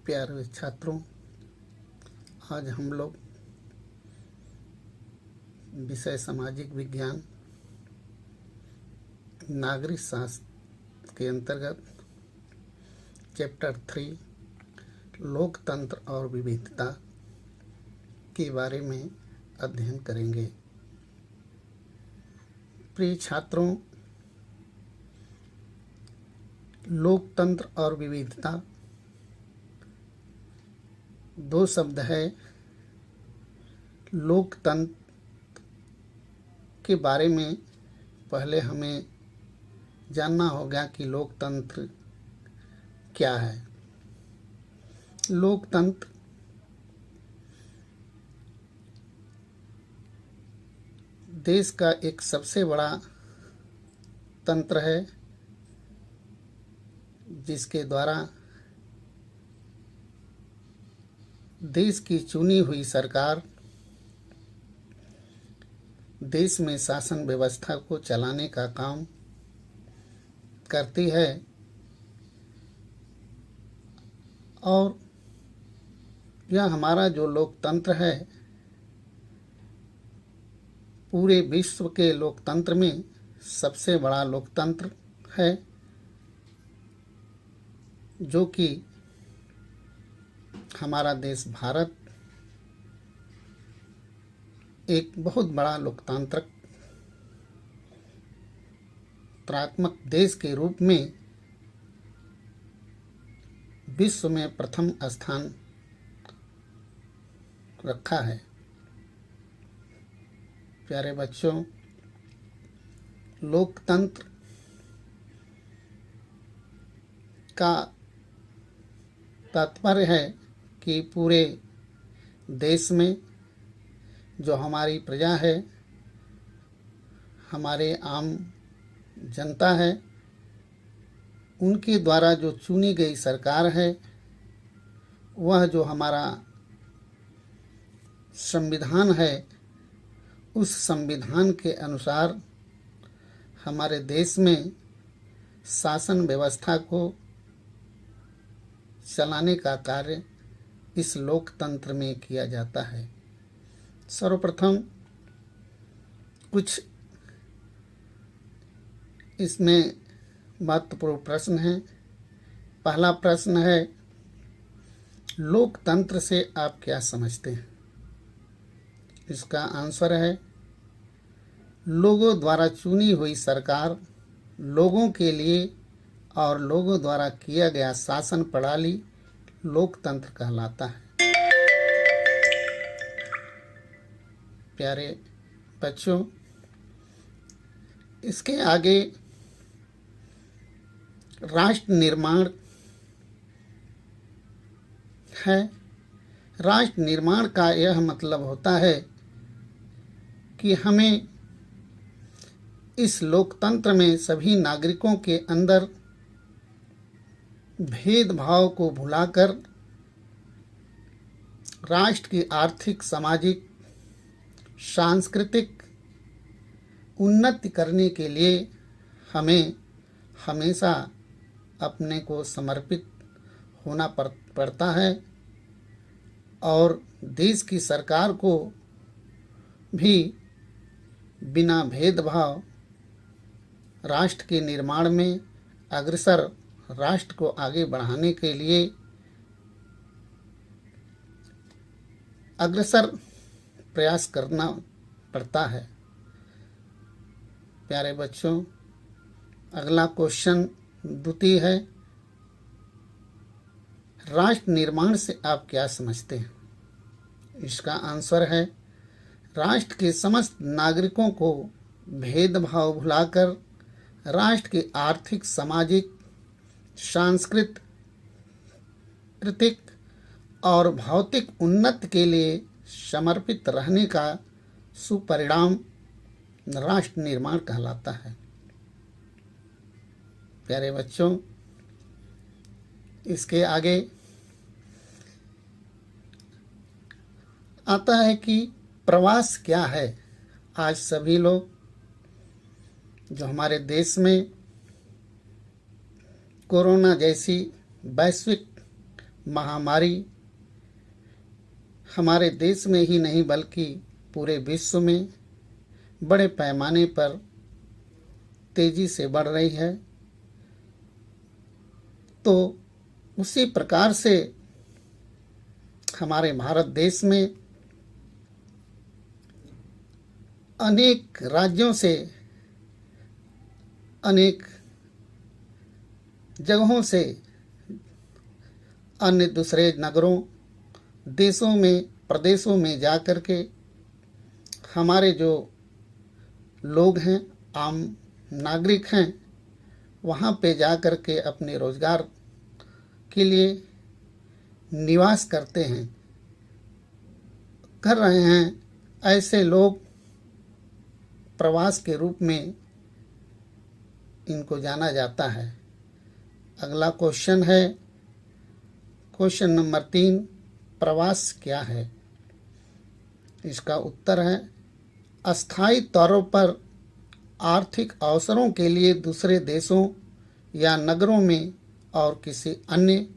प्यारे छात्रों, आज हम लोग विषय सामाजिक विज्ञान नागरिक शास्त्र के अंतर्गत चैप्टर 3 लोकतंत्र और विविधता के बारे में अध्ययन करेंगे। प्रिय छात्रों, लोकतंत्र और विविधता दो शब्द है। लोकतंत्र के बारे में पहले हमें जानना होगा कि लोकतंत्र क्या है। लोकतंत्र देश का एक सबसे बड़ा तंत्र है, जिसके द्वारा देश की चुनी हुई सरकार देश में शासन व्यवस्था को चलाने का काम करती है और यह हमारा जो लोकतंत्र है, पूरे विश्व के लोकतंत्र में सबसे बड़ा लोकतंत्र है, जो कि हमारा देश भारत एक बहुत बड़ा लोकतांत्रिक देश के रूप में विश्व में प्रथम स्थान रखा है। प्यारे बच्चों, लोकतंत्र का तात्पर्य है कि पूरे देश में जो हमारी प्रजा है, हमारे आम जनता है, उनके द्वारा जो चुनी गई सरकार है, वह जो हमारा संविधान है, उस संविधान के अनुसार हमारे देश में शासन व्यवस्था को चलाने का कार्य इस लोकतंत्र में किया जाता है। सर्वप्रथम कुछ इसमें महत्वपूर्ण प्रश्न हैं। पहला प्रश्न है, लोकतंत्र से आप क्या समझते हैं? इसका आंसर है, लोगों द्वारा चुनी हुई सरकार लोगों के लिए और लोगों द्वारा किया गया शासन प्रणाली लोकतंत्र कहलाता है। प्यारे बच्चों, इसके आगे राष्ट्र निर्माण है। राष्ट्र निर्माण का यह मतलब होता है कि हमें इस लोकतंत्र में सभी नागरिकों के अंदर भेदभाव को भुलाकर राष्ट्र की आर्थिक, सामाजिक, सांस्कृतिक उन्नति करने के लिए हमें हमेशा अपने को समर्पित होना पड़ता है और देश की सरकार को भी बिना भेदभाव राष्ट्र के निर्माण में अग्रसर, राष्ट्र को आगे बढ़ाने के लिए अग्रसर प्रयास करना पड़ता है। प्यारे बच्चों, अगला क्वेश्चन द्वितीय है, राष्ट्र निर्माण से आप क्या समझते हैं? इसका आंसर है, राष्ट्र के समस्त नागरिकों को भेदभाव भुलाकर राष्ट्र की आर्थिक, सामाजिक, सांस्कृतिक और भौतिक उन्नति के लिए समर्पित रहने का सुपरिणाम राष्ट्र निर्माण कहलाता है। प्यारे बच्चों, इसके आगे आता है कि प्रवास क्या है। आज सभी लोग जो हमारे देश में कोरोना जैसी वैश्विक महामारी हमारे देश में ही नहीं बल्कि पूरे विश्व में बड़े पैमाने पर तेजी से बढ़ रही है। तो उसी प्रकार से हमारे भारत देश में अनेक राज्यों से, अनेक जगहों से, अन्य दूसरे नगरों, देशों में, प्रदेशों में जा कर के हमारे जो लोग हैं, आम नागरिक हैं, वहाँ पे जा कर के अपने रोजगार के लिए निवास करते हैं, कर रहे हैं। ऐसे लोग प्रवास के रूप में इनको जाना जाता है। अगला क्वेश्चन है, क्वेश्चन नंबर 3, प्रवास क्या है? इसका उत्तर है अस्थायी तौर पर आर्थिक अवसरों के लिए दूसरे देशों या नगरों में और किसी अन्य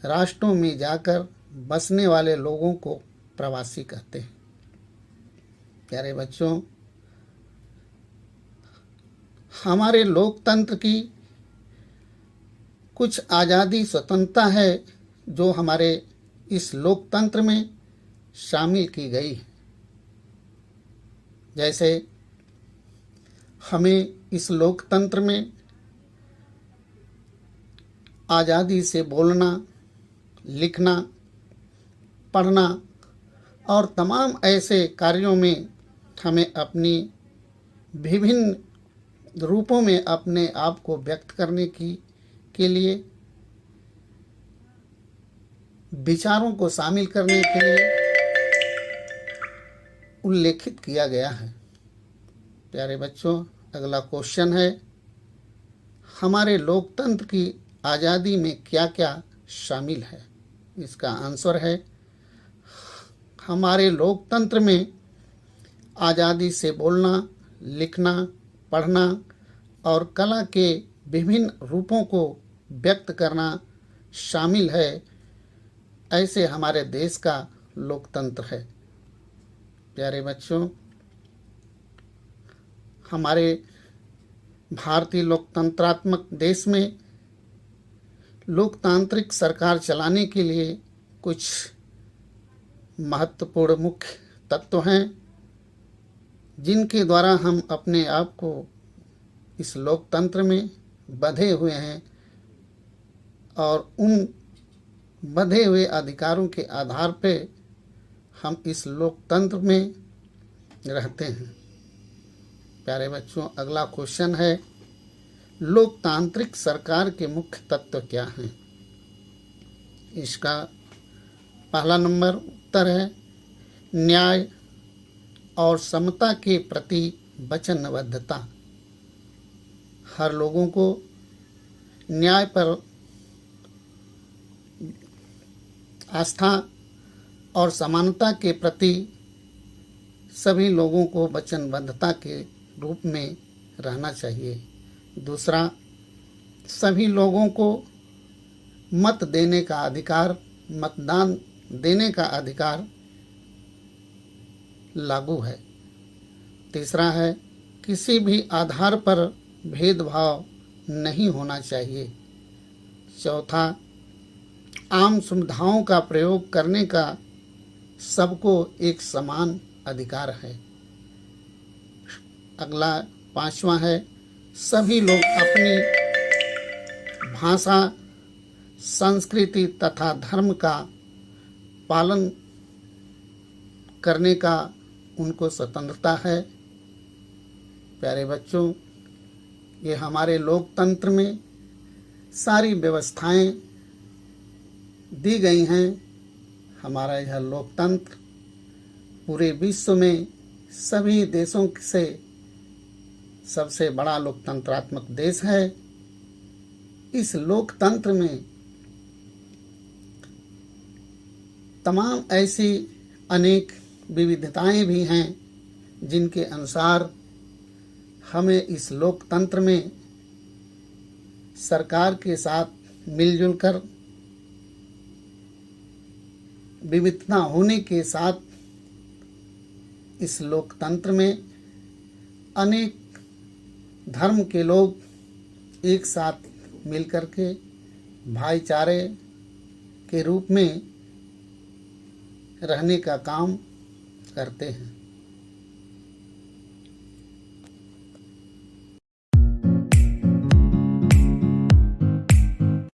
राष्ट्रों में जाकर बसने वाले लोगों को प्रवासी कहते हैं। प्यारे बच्चों, हमारे लोकतंत्र की कुछ आज़ादी, स्वतंत्रता है जो हमारे इस लोकतंत्र में शामिल की गई है। जैसे हमें इस लोकतंत्र में आज़ादी से बोलना, लिखना, पढ़ना और तमाम ऐसे कार्यों में हमें अपनी विभिन्न रूपों में अपने आप को व्यक्त करने के लिए, विचारों को शामिल करने के लिए उल्लेखित किया गया है। प्यारे बच्चों, अगला क्वेश्चन है हमारे लोकतंत्र की आज़ादी में क्या क्या शामिल है? इसका आंसर है हमारे लोकतंत्र में आज़ादी से बोलना, लिखना, पढ़ना और कला के विभिन्न रूपों को व्यक्त करना शामिल है। ऐसे हमारे देश का लोकतंत्र है। प्यारे बच्चों, हमारे भारतीय लोकतंत्रात्मक देश में लोकतांत्रिक सरकार चलाने के लिए कुछ महत्वपूर्ण मुख्य तत्व हैं जिनके द्वारा हम अपने आप को इस लोकतंत्र में बंधे हुए हैं और उन बंधे हुए अधिकारों के आधार पे हम इस लोकतंत्र में रहते हैं। प्यारे बच्चों, अगला क्वेश्चन है लोकतांत्रिक सरकार के मुख्य तत्व क्या हैं? इसका पहला नंबर उत्तर है न्याय और समता के प्रति वचनबद्धता। हर लोगों को न्याय पर आस्था और समानता के प्रति सभी लोगों को वचनबद्धता के रूप में रहना चाहिए। दूसरा, सभी लोगों को मत देने का अधिकार, मतदान देने का अधिकार लागू है। तीसरा है किसी भी आधार पर भेदभाव नहीं होना चाहिए। चौथा, आम सुविधाओं का प्रयोग करने का सबको एक समान अधिकार है। अगला पांचवा है सभी लोग अपनी भाषा, संस्कृति तथा धर्म का पालन करने का उनको स्वतंत्रता है। प्यारे बच्चों, ये हमारे लोकतंत्र में सारी व्यवस्थाएं दी गई हैं। हमारा यह लोकतंत्र पूरे विश्व में सभी देशों से सबसे बड़ा लोकतंत्रात्मक देश है। इस लोकतंत्र में तमाम ऐसी अनेक विविधताएं भी हैं जिनके अनुसार हमें इस लोकतंत्र में सरकार के साथ मिलजुल कर विविधता होने के साथ इस लोकतंत्र में अनेक धर्म के लोग एक साथ मिलकर के भाईचारे के रूप में रहने का काम करते हैं।